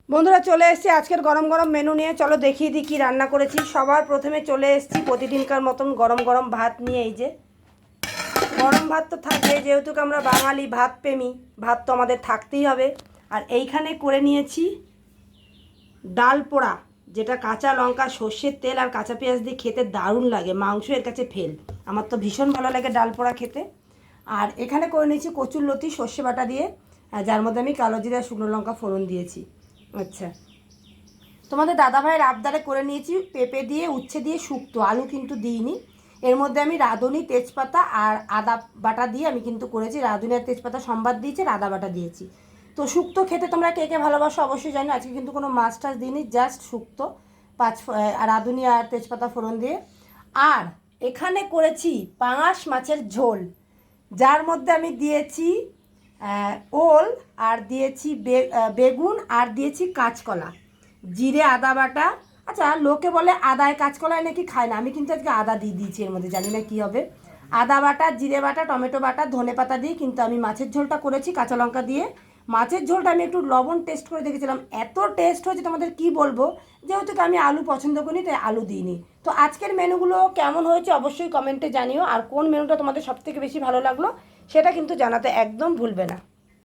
বন্ধুরা চলে এসেছি আজকের গরম গরম মেনু নিয়ে। চলো দেখিয়ে দিই কী রান্না করেছি। সবার প্রথমে চলে এসেছি প্রতিদিনকার মতন গরম গরম ভাত নিয়ে। এই যে গরম ভাত তো থাকে, যেহেতু আমরা বাঙালি ভাত প্রেমী, ভাত তো আমাদের থাকতেই হবে। আর এইখানে করে নিয়েছি ডাল পোড়া, যেটা কাঁচা লঙ্কা, সর্ষের তেল আর কাঁচা পেঁয়াজ দিয়ে খেতে দারুণ লাগে। মাংস এর কাছে ফেল, আমার তো ভীষণ ভালো লাগে ডাল পোড়া খেতে। আর এখানে করে নিয়েছি কচুর লতি সর্ষে বাটা দিয়ে, যার মধ্যে আমি কালো জিরা শুকনো লঙ্কা ফোড়ন দিয়েছি। আচ্ছা, তোমাদের দাদাভাইয়ের আবদারে করে নিয়েছি পেঁপে দিয়ে, উচ্ছে দিয়ে শুক্তো, আলু কিন্তু দিইনি। এর মধ্যে আমি রাঁধুনি, তেজপাতা আর আদা বাটা দিয়ে আমি কিন্তু করেছি। রাঁধুনি আর তেজপাতা সম্বাদ দিয়েছি, আর আদা বাটা দিয়েছি। তো শুক্তো খেতে তোমরা কে কে ভালোবাসো অবশ্যই জানো। আজকে কিন্তু কোনো মাছ টাছ দিইনি, জাস্ট শুক্তো রাঁধুনি আর তেজপাতা ফোড়ন দিয়ে। আর এখানে করেছি পাঙাশ মাছের ঝোল, যার মধ্যে আমি দিয়েছি ওল, আর দিয়েছি বেগুন, আর দিয়েছি কাঁচকলা, জিরে আদা বাটা। আচ্ছা, লোকে বলে আদায় কাঁচকলায় নাকি খায় না, আমি কিন্তু আজকে আদা দিয়ে দিয়েছি এর মধ্যে, জানি না কী হবে। আদা বাটা, জিরে বাটা, টমেটো বাটা, ধনে পাতা দিয়ে কিন্তু আমি মাছের ঝোলটা করেছি, কাঁচা লঙ্কা দিয়ে। মাছের ঝোলটা আমি একটু লবণ টেস্ট করে দেখেছিলাম, এত টেস্ট হয়েছে তোমাদের কি বলবো। যেহেতু আমি আলু পছন্দ করি তাই আলু দিইনি। তো আজকের মেনুগুলো কেমন হয়েছে অবশ্যই কমেন্টে জানিও, আর কোন মেনুটা তোমাদের সবথেকে বেশি ভালো লাগলো সেটা কিন্তু জানাতে একদম ভুলবে না।